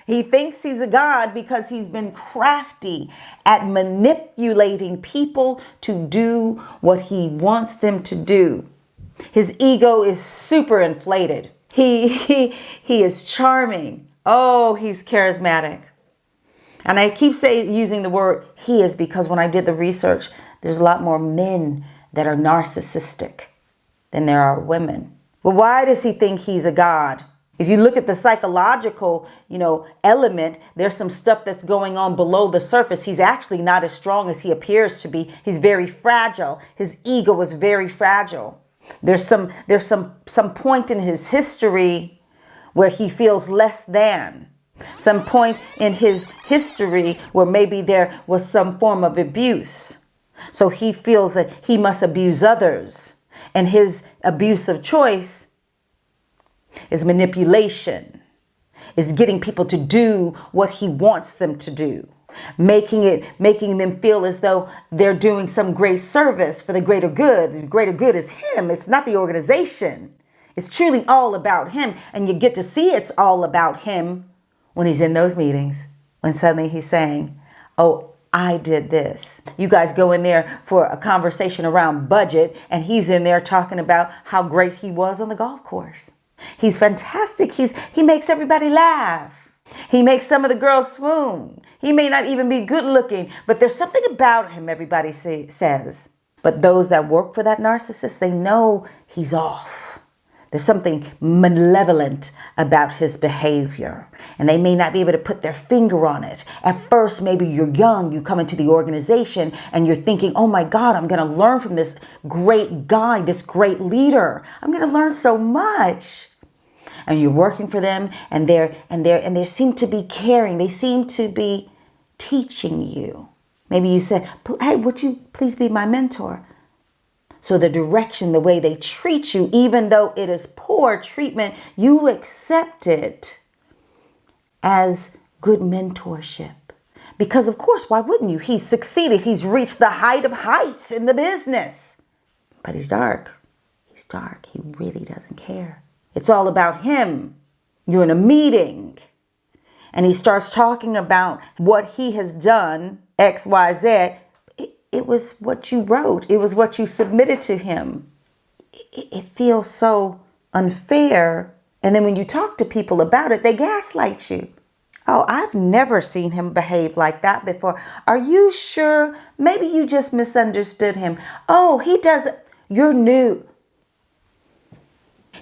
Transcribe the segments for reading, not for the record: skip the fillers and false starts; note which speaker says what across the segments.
Speaker 1: He thinks he's a god because he's been crafty at manipulating people to do what he wants them to do. His ego is super inflated. He is charming. Oh, he's charismatic. And I keep using the word he is because when I did the research, there's a lot more men that are narcissistic than there are women. Well, why does he think he's a god? If you look at the psychological, element, there's some stuff that's going on below the surface. He's actually not as strong as he appears to be. He's very fragile. His ego is very fragile. There's some point in his history where he feels less than. Some point in his history where maybe there was some form of abuse. So he feels that he must abuse others. And his abuse of choice is manipulation, is getting people to do what he wants them to do, making them feel as though they're doing some great service for the greater good. The greater good is him. It's not the organization. It's truly all about him. And you get to see it's all about him when he's in those meetings, when suddenly he's saying, oh, I did this. You guys go in there for a conversation around budget, and he's in there talking about how great he was on the golf course. He's fantastic. He makes everybody laugh. He makes some of the girls swoon. He may not even be good looking, but there's something about him, everybody says. But those that work for that narcissist, they know he's off. There's something malevolent about his behavior, and they may not be able to put their finger on it. At first, maybe you're young, you come into the organization and you're thinking, oh my God, I'm going to learn from this great guy, this great leader. I'm going to learn so much. And you're working for them, and they seem to be caring. They seem to be teaching you. Maybe you said, hey, would you please be my mentor? So the direction, the way they treat you, even though it is poor treatment, you accept it as good mentorship. Because of course, why wouldn't you? He's succeeded. He's reached the height of heights in the business. But he's dark. He's dark. He really doesn't care. It's all about him. You're in a meeting and he starts talking about what he has done, X, Y, Z. It was what you wrote. It was what you submitted to him. It feels so unfair. And then when you talk to people about it, they gaslight you. Oh, I've never seen him behave like that before. Are you sure? Maybe you just misunderstood him. Oh, he doesn't. You're new.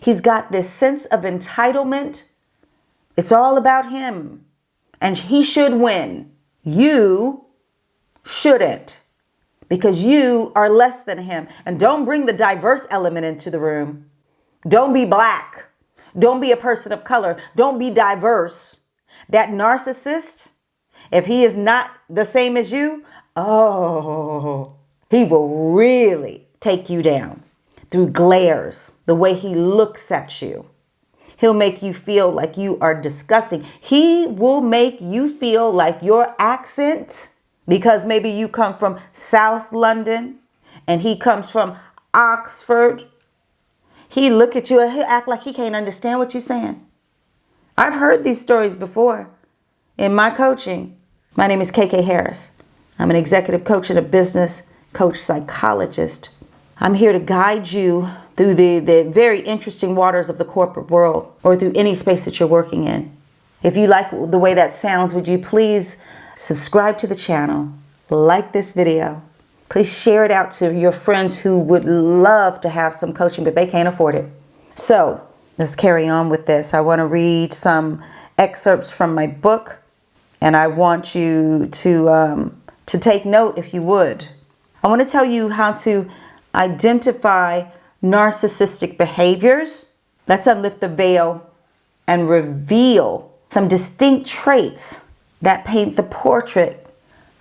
Speaker 1: He's got this sense of entitlement. It's all about him. And he should win. You shouldn't. Because you are less than him. And don't bring the diverse element into the room. Don't be black. Don't be a person of color. Don't be diverse. That narcissist, if he is not the same as you, he will really take you down through glares, the way he looks at you. He'll make you feel like you are disgusting. He will make you feel like your accent, because maybe you come from South London and he comes from Oxford. He look at you and he'll act like he can't understand what you're saying. I've heard these stories before in my coaching. My name is KK Harris. I'm an executive coach and a business coach psychologist. I'm here to guide you through the very interesting waters of the corporate world, or through any space that you're working in. If you like the way that sounds, would you please subscribe to the channel, like this video. Please share it out to your friends who would love to have some coaching, but they can't afford it. So let's carry on with this. I want to read some excerpts from my book, and I want you to take note if you would. I want to tell you how to identify narcissistic behaviors. Let's unlift the veil and reveal some distinct traits that paint the portrait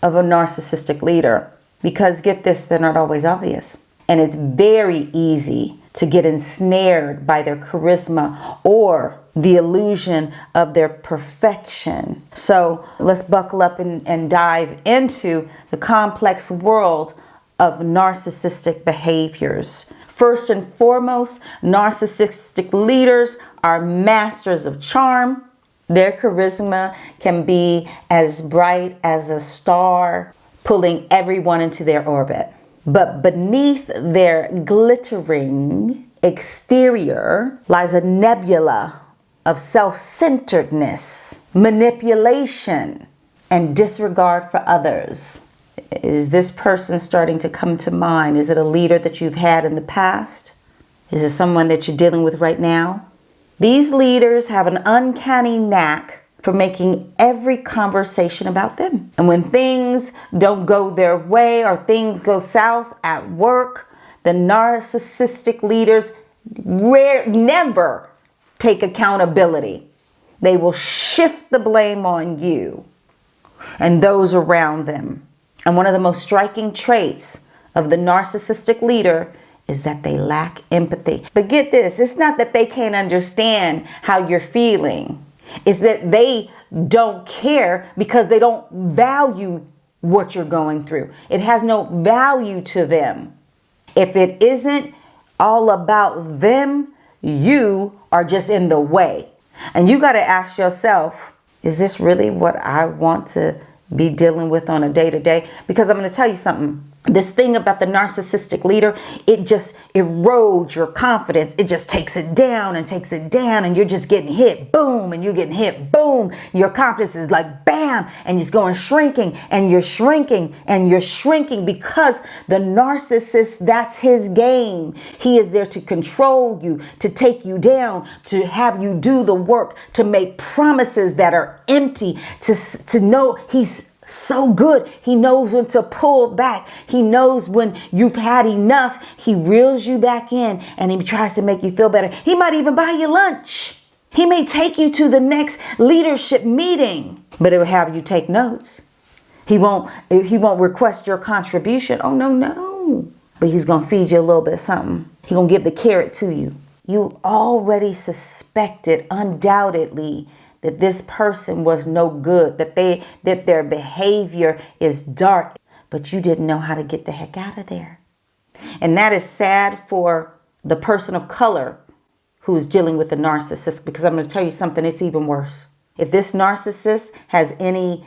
Speaker 1: of a narcissistic leader. Because get this, they're not always obvious. And it's very easy to get ensnared by their charisma or the illusion of their perfection. So let's buckle up and dive into the complex world of narcissistic behaviors. First and foremost, narcissistic leaders are masters of charm. Their charisma can be as bright as a star, pulling everyone into their orbit. But beneath their glittering exterior lies a nebula of self-centeredness, manipulation, and disregard for others. Is this person starting to come to mind? Is it a leader that you've had in the past? Is it someone that you're dealing with right now? These leaders have an uncanny knack for making every conversation about them. And when things don't go their way or things go south at work, the narcissistic leaders never take accountability. They will shift the blame on you and those around them. And one of the most striking traits of the narcissistic leader is that they lack empathy. But get this, it's not that they can't understand how you're feeling. It's that they don't care because they don't value what you're going through. It has no value to them. If it isn't all about them, you are just in the way. And you got to ask yourself, is this really what I want to be dealing with on a day-to-day? Because I'm going to tell you something. This thing about the narcissistic leader, it just erodes your confidence. It just takes it down and takes it down, and you're just getting hit, boom, and you're getting hit, boom. Your confidence is like bam, and it's going shrinking, and you're shrinking, and you're shrinking because the narcissist, that's his game. He is there to control you, to take you down, to have you do the work, to make promises that are empty, to know he's so good. He knows when to pull back. He knows when you've had enough. He reels you back in and he tries to make you feel better. He might even buy you lunch. He may take you to the next leadership meeting, but it will have you take notes. He won't request your contribution. Oh, no. But he's going to feed you a little bit of something. He's going to give the carrot to you. You already suspected undoubtedly that this person was no good, that their behavior is dark, but you didn't know how to get the heck out of there. And that is sad for the person of color who is dealing with a narcissist, because I'm going to tell you something, it's even worse. If this narcissist has any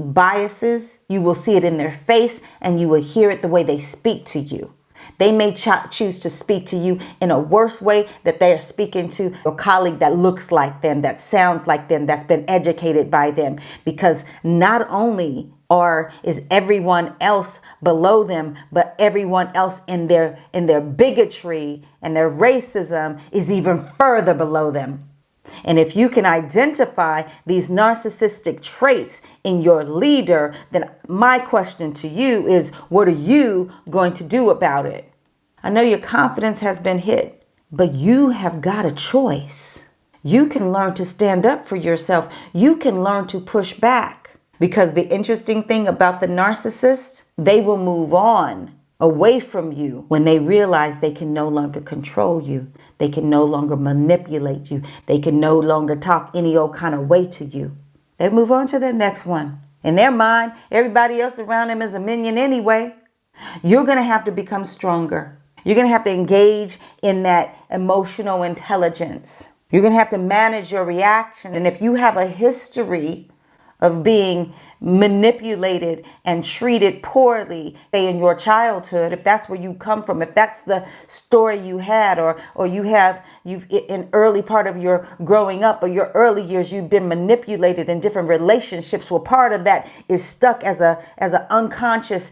Speaker 1: biases, you will see it in their face and you will hear it the way they speak to you. They may choose to speak to you in a worse way that they are speaking to a colleague that looks like them, that sounds like them, that's been educated by them. Because not only is everyone else below them, but everyone else in their bigotry and their racism is even further below them. And if you can identify these narcissistic traits in your leader, then my question to you is, what are you going to do about it? I know your confidence has been hit, but you have got a choice. You can learn to stand up for yourself. You can learn to push back. Because the interesting thing about the narcissist, they will move on away from you when they realize they can no longer control you. They can no longer manipulate you. They can no longer talk any old kind of way to you. They move on to their next one. In their mind, everybody else around them is a minion anyway. You're going to have to become stronger. You're going to have to engage in that emotional intelligence. You're going to have to manage your reaction. And if you have a history of being manipulated and treated poorly, say in your childhood, if that's where you come from, if that's the story you had, or you've in early part of your growing up or your early years, you've been manipulated in different relationships. Well, part of that is stuck as an unconscious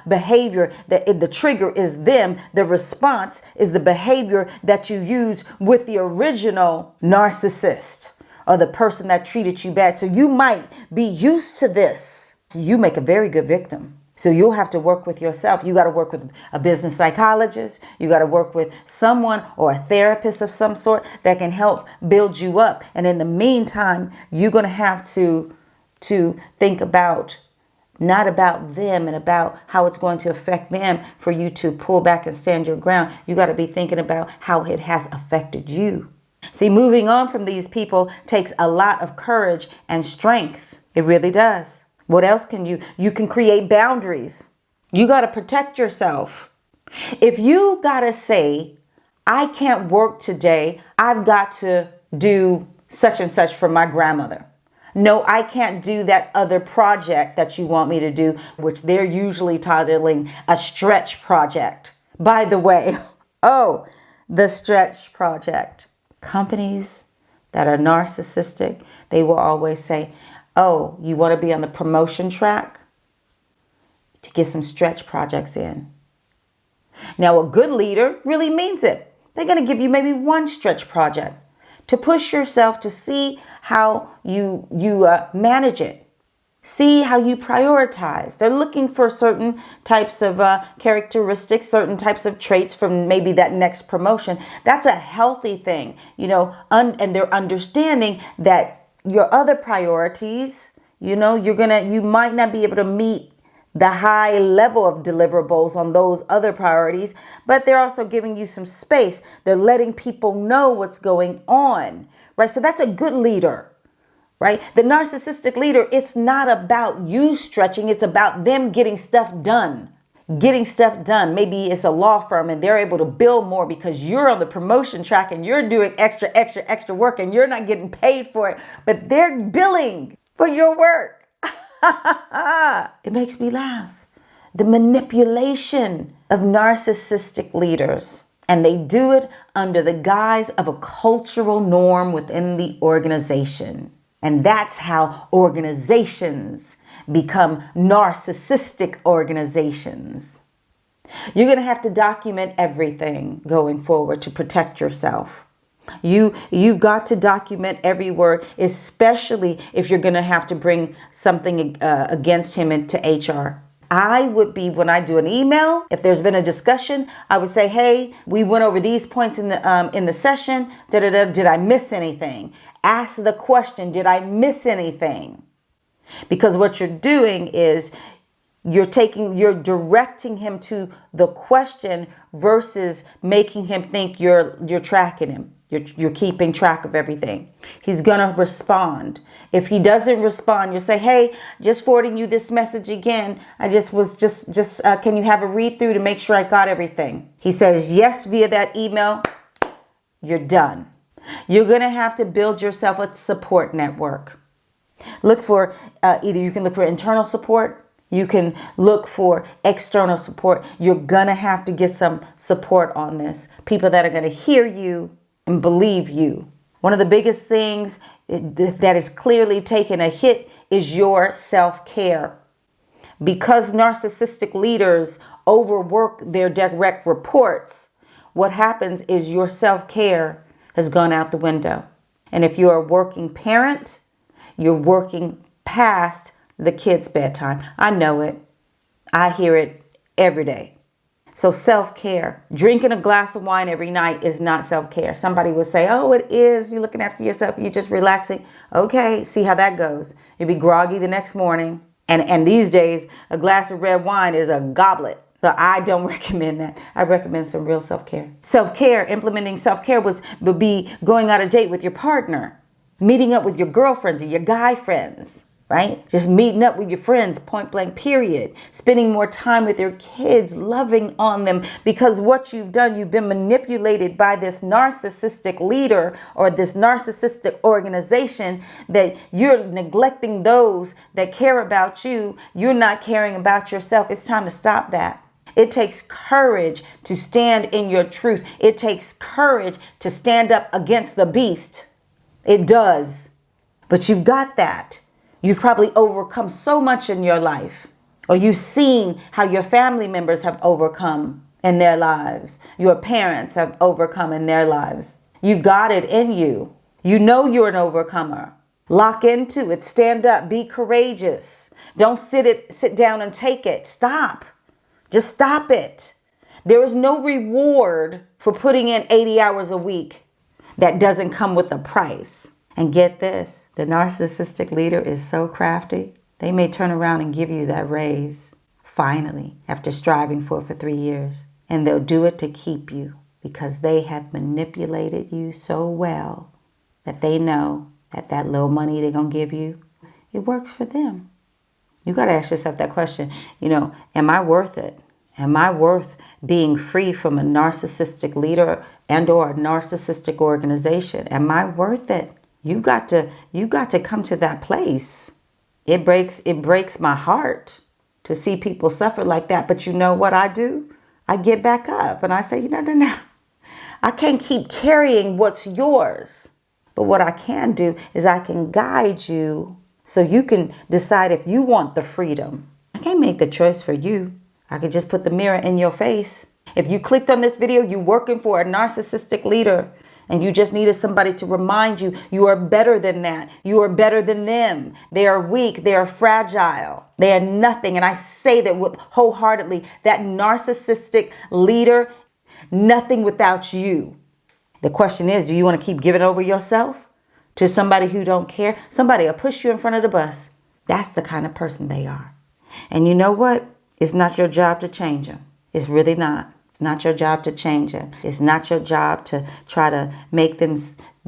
Speaker 1: behavior. That the trigger is them. The response is the behavior that you use with the original narcissist, or the person that treated you bad. So you might be used to this. You make a very good victim. So you'll have to work with yourself. You got to work with a business psychologist. You got to work with someone or a therapist of some sort that can help build you up. And in the meantime, you're going to have to think about not about them and about how it's going to affect them for you to pull back and stand your ground. You got to be thinking about how it has affected you. See, moving on from these people takes a lot of courage and strength. It really does. What else can you can create boundaries. You got to protect yourself. If you got to say, I can't work today, I've got to do such and such for my grandmother. No, I can't do that other project that you want me to do, which they're usually titling a stretch project. By the way, oh, the stretch project. Companies that are narcissistic, they will always say, oh, you want to be on the promotion track? To get some stretch projects in. Now, a good leader really means it. They're going to give you maybe one stretch project to push yourself to see how you manage it. See how you prioritize. They're looking for certain types of characteristics, certain types of traits from maybe that next promotion. That's a healthy thing, and they're understanding that your other priorities, you might not be able to meet the high level of deliverables on those other priorities, but they're also giving you some space. They're letting people know what's going on, right? So that's a good leader, right? The narcissistic leader, it's not about you stretching. It's about them getting stuff done. Maybe it's a law firm and they're able to bill more because you're on the promotion track and you're doing extra work and you're not getting paid for it, but they're billing for your work. It makes me laugh. The manipulation of narcissistic leaders. And they do it under the guise of a cultural norm within the organization. And that's how organizations become narcissistic organizations. You're going to have to document everything going forward to protect yourself. You've got to document every word, especially if you're going to have to bring something against him into HR. I would be, when I do an email, if there's been a discussion, I would say, hey, we went over these points in the session. Did I miss anything? Ask the question, did I miss anything? Because what you're doing is you're directing him to the question versus making him think you're tracking him. You're keeping track of everything. He's going to respond. If he doesn't respond, you say, hey, just forwarding you this message again. I can you have a read through to make sure I got everything? He says yes via that email. You're done. You're going to have to build yourself a support network. Look for, either you can look for internal support. You can look for external support. You're going to have to get some support on this. People that are going to hear you and believe you. One of the biggest things that is clearly taking a hit is your self-care. Because narcissistic leaders overwork their direct reports, what happens is your self-care has gone out the window. And if you're a working parent, you're working past the kids' bedtime. I know it. I hear it every day. So self-care, drinking a glass of wine every night is not self-care. Somebody would say, oh, it is. You're looking after yourself. You're just relaxing. Okay, see how that goes. You'll be groggy the next morning. And these days, a glass of red wine is a goblet. So I don't recommend that. I recommend some real self-care. Self-care, implementing self-care would be going on a date with your partner, meeting up with your girlfriends or your guy friends. Right? Just meeting up with your friends, point blank, period. Spending more time with your kids, loving on them, because what you've done, you've been manipulated by this narcissistic leader or this narcissistic organization that you're neglecting those that care about you. You're not caring about yourself. It's time to stop that. It takes courage to stand in your truth. It takes courage to stand up against the beast. It does. But you've got that. You've probably overcome so much in your life, or you've seen how your family members have overcome in their lives. Your parents have overcome in their lives. You got it in you. You know you're an overcomer. Lock into it. Stand up. Be courageous. Don't sit down and take it. Stop. Just stop it. There is no reward for putting in 80 hours a week that doesn't come with a price. And get this, the narcissistic leader is so crafty, they may turn around and give you that raise, finally, after striving for it for 3 years. And they'll do it to keep you because they have manipulated you so well that they know that that little money they're going to give you, it works for them. You got to ask yourself that question, am I worth it? Am I worth being free from a narcissistic leader and or a narcissistic organization? Am I worth it? You got to come to that place. It breaks my heart to see people suffer like that. But you know what I do? I get back up and I say, no. I can't keep carrying what's yours. But what I can do is I can guide you so you can decide if you want the freedom. I can't make the choice for you. I could just put the mirror in your face. If you clicked on this video, you're working for a narcissistic leader and you just needed somebody to remind you, you are better than that. You are better than them. They are weak. They are fragile. They are nothing. And I say that wholeheartedly, that narcissistic leader, nothing without you. The question is, do you want to keep giving over yourself to somebody who don't care? Somebody will push you in front of the bus. That's the kind of person they are. And you know what? It's not your job to change them. It's really not. It's not your job to change them. It's not your job to try to make them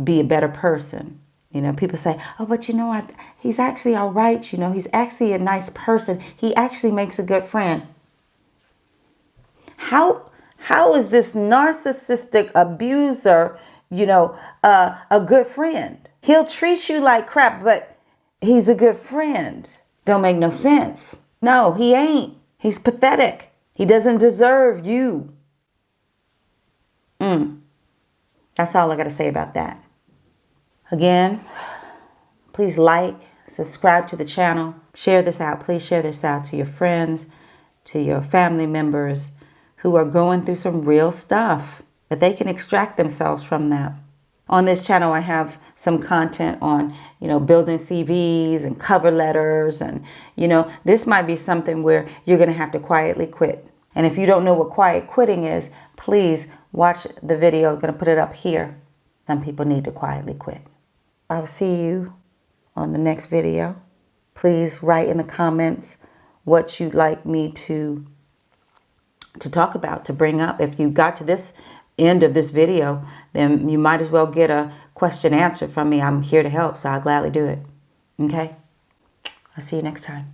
Speaker 1: be a better person. You know, people say, oh, but you know what? He's actually all right. You know, he's actually a nice person. He actually makes a good friend. How is this narcissistic abuser, a good friend? He'll treat you like crap, but he's a good friend. Don't make no sense. No, he ain't. He's pathetic. He doesn't deserve you. That's all I got to say about that. Again, please like, subscribe to the channel, share this out. Please share this out to your friends, to your family members who are going through some real stuff, that they can extract themselves from that. On this channel, I have some content on, building CVs and cover letters. And, this might be something where you're going to have to quietly quit. And if you don't know what quiet quitting is, please watch the video. I'm going to put it up here. Some people need to quietly quit. I'll see you on the next video. Please write in the comments what you'd like me to talk about, to bring up. If you got to this end of this video, then you might as well get a question answered from me. I'm here to help, so I'll gladly do it. Okay? I'll see you next time.